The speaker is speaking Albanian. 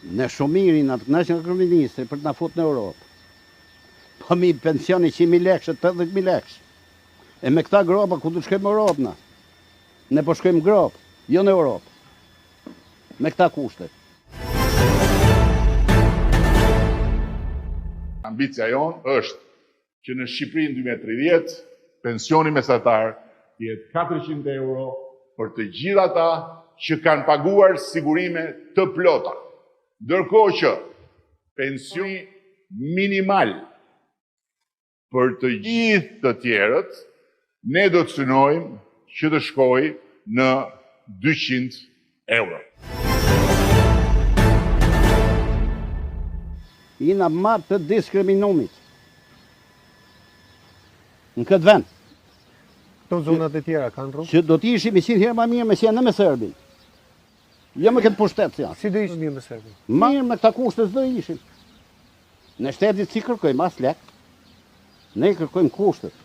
Në shumirin atë kënaqën nga kryeministri për të na fut në Europë. Po mi pensioni 100.000 lekë, 50.000 lekë. E me këta gropa ku do të shkojmë në Europë na? Ne po shkojmë grop, jo në Europë. Me këta kushte. Ambicia jonë është që në Shqipëri në 2030 pensioni mesatar jetë 400 euro për të gjithë ata që kanë paguar sigurime të plota. Ndërkohë që pensioni minimal për të gjithë të tjerët, ne do të synojmë që të shkojë në 200 euro. Jina matë të diskriminumit në këtë vend. Këto zonat e tjera kanë rrugë? Që do t'ishim 100 herë ma mirë me si janë me Serbin. Jo me këtë pushtet si janë. Si do ishim mirë me Serbin? Mirë me këta kushtet do ishim. Në shtetit si kërkojmë as lek, ne kërkojmë kushtet.